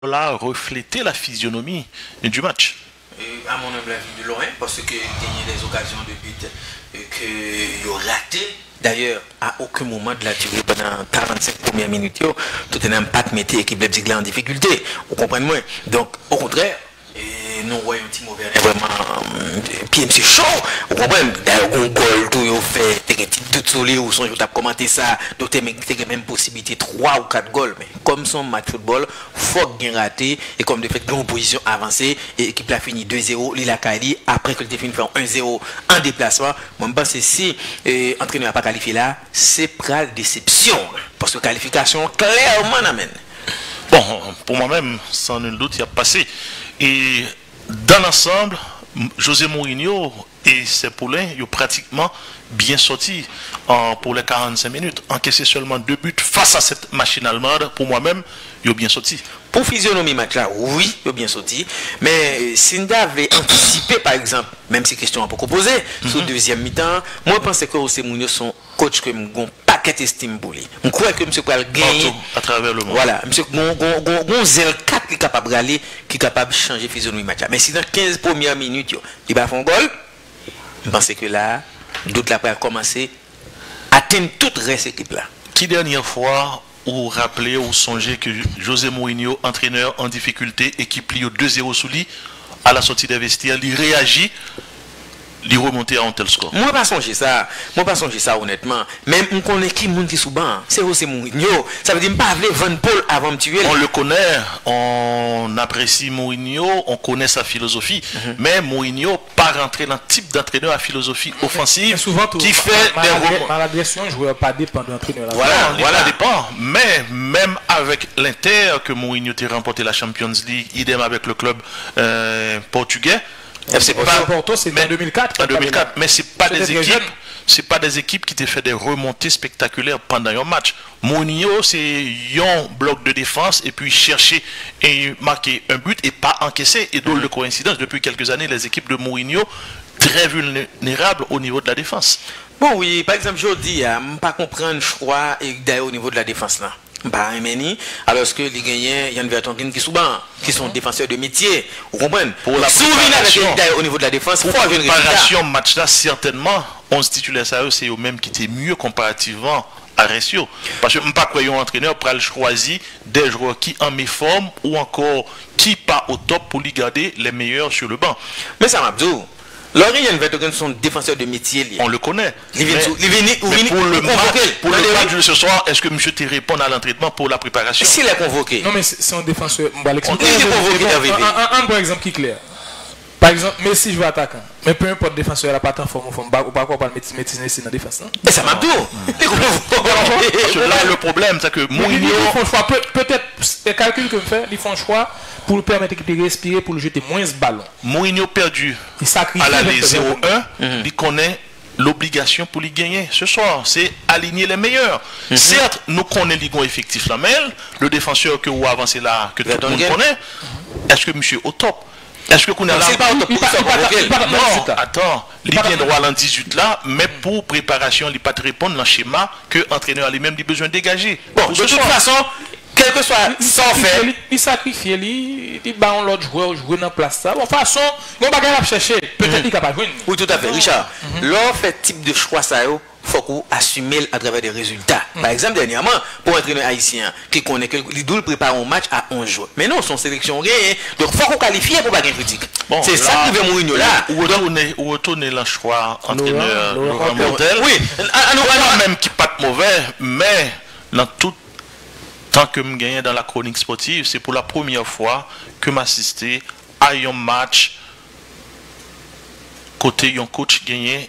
là refléter la physionomie du match. À mon humble avis de loin, parce que gagner des occasions de but que vous raté. D'ailleurs, à aucun moment de la durée, pendant 45 premières minutes, tout un impact mettait l'équipe de Bigla en difficulté. Vous comprenez moi? Donc, au contraire, nous voyons un petit mauvais vraiment puis c'est chaud, vous comprenez? D'ailleurs, on goal tout yo fait des petites doutes sur les ou son yo t'a commenté ça, d'autres même possibilité 3 ou 4 goals, mais comme son match football, faut bien raté et comme de fait une position avancée et l'équipe a fini 2-0, Lila Kali après que le défini fait 1-0 en déplacement, moi je pense que si entraîneur n'a pas qualifié là, c'est pas déception parce que qualification clairement amène. Bon, pour moi-même, sans nul doute, il a passé. Et dans l'ensemble, José Mourinho et ses poulains, ils ont pratiquement bien sorti pour les 45 minutes. Encaissé seulement 2 buts face à cette machine allemande. Pour moi-même, ils ont bien sorti. Pour physionomie match là, oui, ils ont bien sorti. Mais Sinda avait anticipé, par exemple, même si question un peu posée, sur le deuxième mi-temps, moi je pense que José Mourinho, son coach, que mon paquet estime pour lui. Je crois que M. Koual gagne à travers le monde. Voilà, M. Gon 04 qui est capable d'aller, qui est capable de changer physionomie match. Mais si dans 15 premières minutes, il va faire un goal, je pense que là, d'autres là pour commencer à atteindre toute reste équipe là. Qui dernière fois ou rappeler ou songer que José Mourinho, entraîneur en difficulté, équipe Lio 2-0 sous lui, à la sortie des vestiaires, il réagit, il remonter à un tel score. Moi pas songer ça honnêtement. Même on connaît qui monde qui souvent, c'est José Mourinho. Ça veut dire pas aller Van Paul avant de tuer. On le connaît, on apprécie Mourinho, on connaît sa philosophie, mais Mourinho pas rentrer dans le type d'entraîneur à philosophie offensive qui fait des rebonds. Malgré joueur pas dépend de l'entraîneur. Voilà, dépend. Mais même avec l'Inter que Mourinho a remporté la Champions League, idem avec le club portugais. C'est pas Porto, c'est en 2004. En 2004, mais c'est pas des équipes qui te fait des remontées spectaculaires pendant un match. Mourinho, c'est un bloc de défense et puis chercher et marquer un but et pas encaisser. Et donc, de coïncidence, depuis quelques années, les équipes de Mourinho très vulnérables au niveau de la défense. Bon, oui, par exemple, je dis, je ne pas comprendre, je crois, d'ailleurs au niveau de la défense là. Bah, alors que les gagnants, Yann Vertonghen qui sont défenseurs de métier, vous comprenez? Pour la préparation, au niveau de la défense, pour la préparation match là, certainement, 11 titulaires ça c'est eux-mêmes qui étaient mieux comparativement à Récio. Parce que je ne pas croyons entraîneur pour choisir des joueurs qui en méforme ou encore qui pas au top pour les garder les meilleurs sur le banc. Mais ça m'a dit. Yann Vertonghen sont défenseurs de métier. On le connaît. Pour le match de ce soir, est-ce que monsieur te répond à l'entraînement pour la préparation? S'il est convoqué. Non, mais c'est un défenseur. On va l'expliquer. Un bon exemple qui est clair. Par exemple, Messi joue attaquant. Mais peu importe défenseur, il n'a pas tant forme ou pas quoi, pas le médecin dans la défense. Mais ça m'a dit. Là, le problème, c'est que Mourinho. Ils font choix. Peut-être, les calculs que je fais, ils font choix pour permettre l'équipe de respirer, pour le jeter moins ce ballon. Mourinho perdu à l'aller 0-1, il connaît l'obligation pour lui gagner ce soir, c'est aligner les meilleurs. Certes, nous connaissons les gars effectifs là, mais le défenseur que vous avancez là, que tout le monde connaît, est-ce que monsieur au top? Est-ce que qu'on a là? Non, attends, il vient droit l'an 18 là, mais pour préparation, il pas te répondre dans le schéma que l'entraîneur a lui-même besoin de dégager. Bon, de toute façon, quel que soit sans faire, il sacrifie, il bat l'autre joueur jouer dans la place. De toute façon, on va pas chercher. Peut-être qu'il est capable de jouer. Oui, tout à fait, Richard. L'on fait type de choix, ça, il faut qu'on assume à travers des résultats. Par exemple, dernièrement, pour un entraîneur haïtien qui connaît que il prépare un match à 11 jours. Mais non, son sélection rien. Donc, il faut qu'on qualifie pour pas gagner critique. Bon, c'est ça qui veut Mourinho là. Ou retourner le choix entraîneur Laurent Montel. Oui, même qui pas mauvais, mais dans tout tant que je gagne dans la chronique sportive, c'est pour la première fois que m'assister à un match côté un coach gagné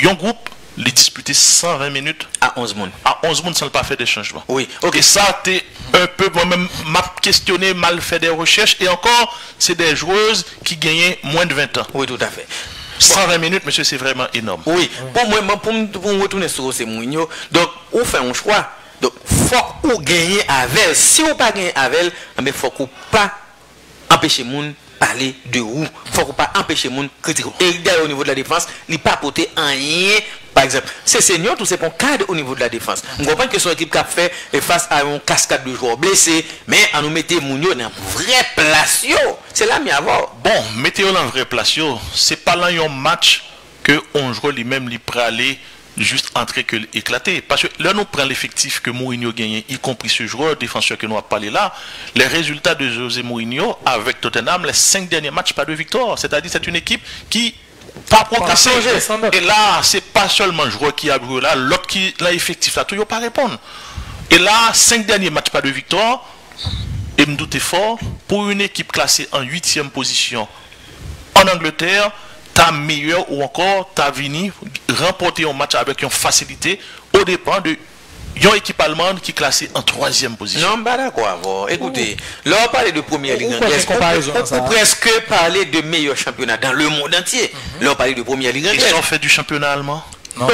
un groupe les disputer 120 minutes à 11 monde. À 11 monde sans pas faire des changements. Oui. Et ça t'es un peu moi-même m'a questionné, mal fait des recherches et encore c'est des joueuses qui gagnaient moins de 20 ans. Oui, tout à fait. 120 minutes, monsieur, c'est vraiment énorme. Oui. Pour moi, pour retourner sur ce Mourinho, donc on fait un choix. Donc, faut qu'on gagne avec. Si on pas gagner avec, mais faut qu'on pas empêcher moun parler de vous. Faut qu'on pas empêcher moun critiquer. Et d'ailleurs au niveau de la défense, il pas porter rien par exemple, c'est senior, tout c'est qu'on cadre au niveau de la défense. On comprend que son équipe qui a fait face à une cascade de joueurs blessés, mais on nous mettait Mounio dans vraie place. C'est là, mais avant. Bon, mettez-le dans vraie place. C'est pas là un match que on joue lui-même, lui aller juste entrer que éclater. Parce que là, nous prenons l'effectif que Mourinho gagne, y compris ce joueur défenseur que nous avons parlé là, les résultats de José Mourinho avec Tottenham, les 5 derniers matchs, pas de victoire. C'est-à-dire c'est une équipe qui pas progressé. Et là, c'est pas seulement le joueur qui a joué là, l'autre qui l'a effectif là, tout ne pas répondre. Et là, 5 derniers matchs, pas de victoire. Et me doute fort, pour une équipe classée en 8e position en Angleterre, t'as meilleur ou encore t'as venu remporter un match avec une facilité au dépend de une équipe allemande qui est classée en 3e position. Non, bah d'accord. Écoutez, là on parle de première ligue anglaise, on presque parler de meilleur championnat dans le monde entier. Là on parle de première ligue anglaise. Ils ont fait du championnat allemand? Non,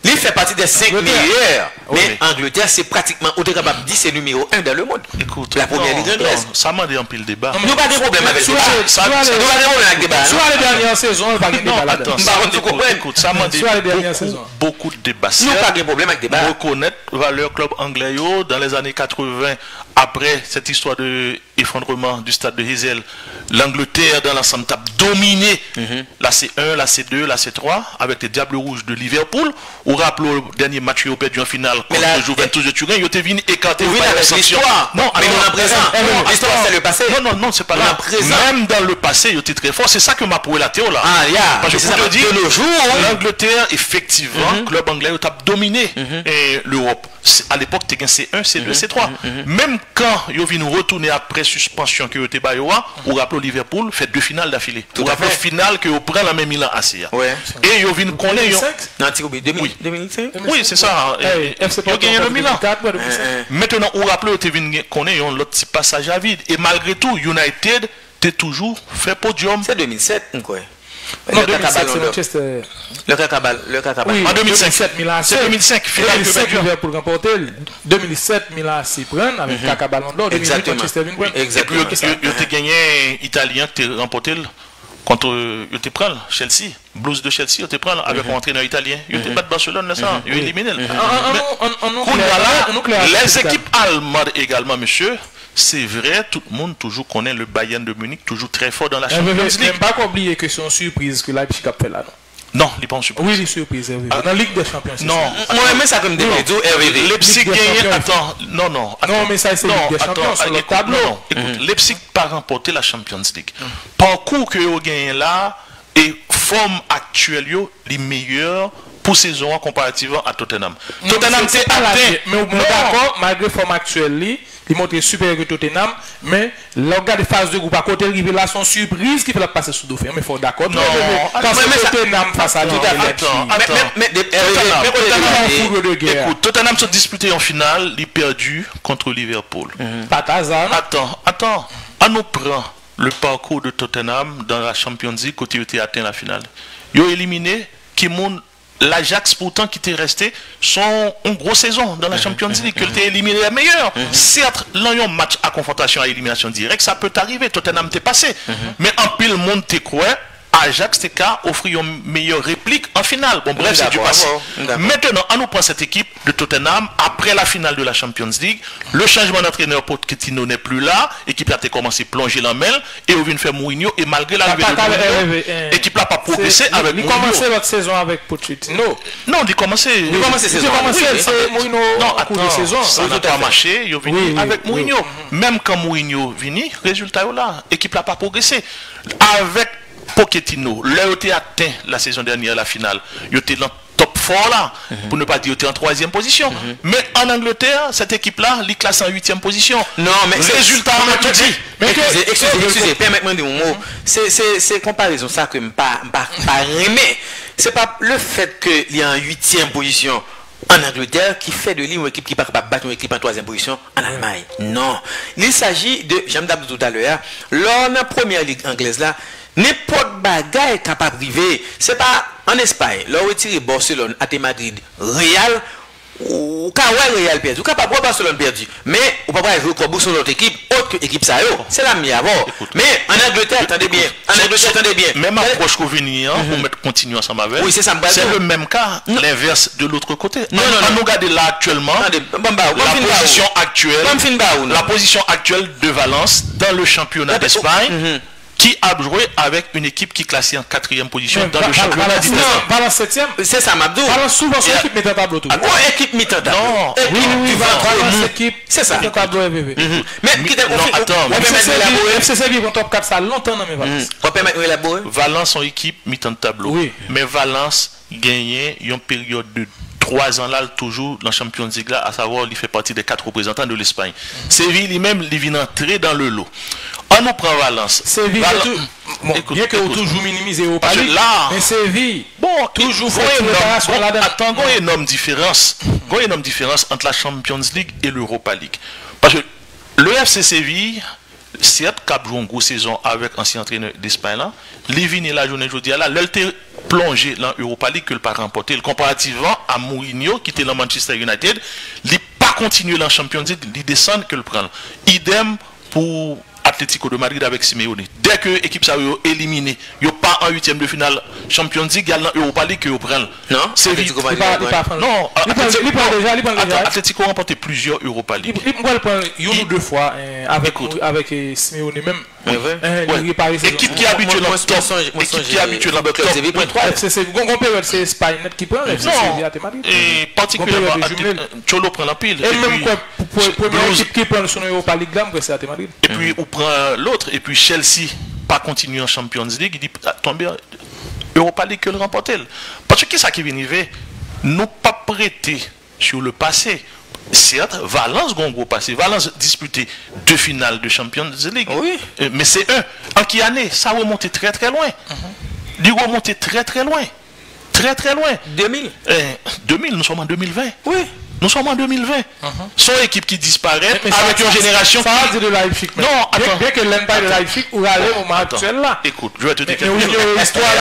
il fait partie des 5 meilleurs. Mais Angleterre, c'est pratiquement, on est capable de dire, c'est numéro 1 dans le monde. Écoute, la première ligue anglaise. Ça m'a dit un pile débat. Nous pas de problème avec le débat. Nous pas de problème avec le débat. Soit les dernières saisons, on pas de débat. Écoute, ça m'a dit beaucoup de débats. Nous pas de problème avec le débat. Reconnaître valeur club anglais dans les années 80, après cette histoire de effondrement du stade de Heysel, l'Angleterre dans l'ensemble a dominé la C1, la C2, la C3 avec les Diables Rouges de Liverpool. On rappelle le dernier match au perdu en finale contre le Juventus de Turin. Ils étaient venus écarter l'histoire. Non, mais on a présent. L'histoire c'est le passé. Non, c'est pas là. Même dans le passé, ils étaient très forts. C'est ça que m'a prouvé la théo là. Parce que je te dis, l'Angleterre, effectivement, club anglais, a dominé l'Europe. À l'époque, tu as C1, C2, C3. Même quand ils viennent retourner après suspension que tu as on rappelle Liverpool fait 2 finales d'affilée. Tout à fait. Finale que on prend la même Milan AC. Et ils viennent connaître. Non, 2005. Oui, c'est ça. Ils ont gagné le Milan. Maintenant, on rappelle que tu connais l'autre petit passage à vide. Et malgré tout, United, tu toujours fait podium. C'est 2007, quoi. Non, 2007, c'est Manchester. Le Cacabal. Oui, en 2005. C'est 2005. Finale que Liverpool remporté. 2007, Milan s'y prend avec Cacabal en dehors. 2008, Manchester vient prendre. Exactement. Et puis, tu as gagné Italien, tu as remporté contre tu prends Chelsea. Blues de Chelsea, tu prends avec un entraîneur italien. Tu as battu Barcelone, ça. Tu as éliminé. Les équipes allemandes également, monsieur. C'est vrai, tout le monde toujours connaît le Bayern de Munich, toujours très fort dans la Champions League. Je n'aime pas oublier que c'est une surprise que Leipzig a fait là, non? Non, il n'est pas en surprise. Oui, il est surprise. Dans la Ligue des Champions. Non, moi, mais ça comme des vidéos, Leipzig gagne. Attends, non, mais ça, c'est Ligue des Champions sur le tableau. Écoute, Leipzig pas remporté la Champions League. Parcours que vous gagnez là et forme actuelle, les meilleurs pour saison comparativement à Tottenham. Tottenham, c'est atteint. Mais d'accord, malgré forme actuelle, il montre supérieur que Tottenham, mais l'organe de phase de groupe à côté de révélation surprise qui fait la passer sous Dauphin. Mais il faut d'accord. Non, mais Tottenham face à écoute, Tottenham se disputé en finale, il perdu contre Liverpool. Pas hasard. Attends. On nous prend le parcours de Tottenham dans la Champions League côté où il a atteint la finale. Ils ont éliminé l'Ajax pourtant qui était resté sont une grosse saison dans la Champions League, que tu éliminé les meilleurs. Certes, là, un match à confrontation à élimination directe, ça peut arriver, Tottenham t'est passé. Mais en pile monde t'es quoi, Ajax t'es qu'à offrir une meilleure réplique en finale. Bon, bref, c'est du passé. Maintenant, on nous prend cette équipe de Tottenham après la finale de la Champions League. Le changement d'entraîneur Pochettino n'est plus là. L'équipe a commencé à plonger la mêle et on vient faire Mourinho. Et malgré l'arrivée de Mourinho, l'équipe n'a pas progressé avec Mourinho. Il a commencé votre saison avec Pochettino. Non, il a commencé. C'est Mourinho en cours de saison. Ça n'a pas marché. Il est venu avec Mourinho. Même quand Mourinho vient, résultat est là. L'équipe n'a pas progressé. Avec Pochettino, là où tu atteint la saison dernière, la finale, il était dans top 4 là, pour ne pas dire qu'il était en 3e position. Mais en Angleterre, cette équipe-là, il classe en 8e position. Non, mais le résultat, on te dit. Excusez, permettez-moi de dire un mot. C'est comparaison ça que je ne pas aimer. C'est pas le fait qu'il y a en 8e position en Angleterre qui fait de lui une équipe qui ne peut pas battre une équipe en 3e position en Allemagne. Non. Il s'agit de, j'aime d'abord tout à l'heure, lors de la première ligue anglaise là, n'importe bagaille est capable de vivre. C'est pas en Espagne, là où retire Barcelone à Madrid, Real, ou quand Real perdu, ou quand pas Barcelone perdu, mais ou pas jouer comme sur l'autre équipe, autre équipe ça c'est la mienne avant. Mais en Angleterre, attendez bien, Même approche qu'on vient pour mettre continuer ensemble avec. Oui, c'est ça. C'est le même cas, l'inverse de l'autre côté. Non, nous regarder là actuellement, la position actuelle de Valence dans le championnat d'Espagne. Qui a joué avec une équipe qui est classée en 4e position dans le championnat d'Italie. Valence 7e. C'est ça, Mabdou. Valence souvent son équipe met en tableau tout. Équipe met en tableau. Non, oui, Valence équipe. C'est ça. Mais qui t'a confirmé? Attends, FC Séville en top 4 ça longtemps dans mes Valence. On peut mettre élaborer. Valence son équipe met en tableau. Oui. Mais Valence gagnait une période de 3 ans là toujours dans Champions League là, à savoir il fait partie des 4 représentants de l'Espagne. Séville lui-même il vient entrer dans le lot. On nous prend Valence. Séville bien que vous toujours minimisé au parce que là mais Séville toujours attends, il y a une énorme différence. Il y a une énorme différence entre la Champions League et l'Europa League. Parce que le FC Séville certes cap joue une grosse saison avec ancien entraîneur d'Espagne là, Lévin et la journée aujourd'hui là, l'elle plongé dans l'Europa League que le pas remporté comparativement à Mourinho qui était dans Manchester United, il pas continué dans Champions League, il descend que le prend. Idem pour Atlético de Madrid avec Simeone. Dès que l'équipe ça a éliminé, il n'y a pas en 8e de finale Champions League, il y a l'Europa League que vous prenez. Non, c'est vite. Non, Atlético a remporté plusieurs Europa League. Il prend une ou deux fois avec Simeone même. Équipe qui est habituée dans le top. Équipe qui est habituée dans le top. C'est Espagne qui prend et particulièrement Cholo prend la pile. Et même pour première équipe qui prend son Europa League là, c'est Atletico Madrid. Et puis on prend l'autre et puis Chelsea pas continuer en Champions League, il dit tomber Europa League que le remporter. Parce que ça qui vient arriver, nous pas prêter sur le passé. Certes, Valence a un gros passé. Valence disputé 2 finales de Champions League. Oui. Mais c'est eux. En qui année, ça a remonté très très loin. Il a remonté très très loin. Très très loin. 2000. 2000, nous sommes en 2020. Oui. Nous sommes en 2020. Son équipe qui disparaît avec une génération. Ça va dire de Leipzig. Non, attends. Bien que l'Empire de Leipzig ou aller au moment actuel là. Écoute, je vais te dire quelque chose.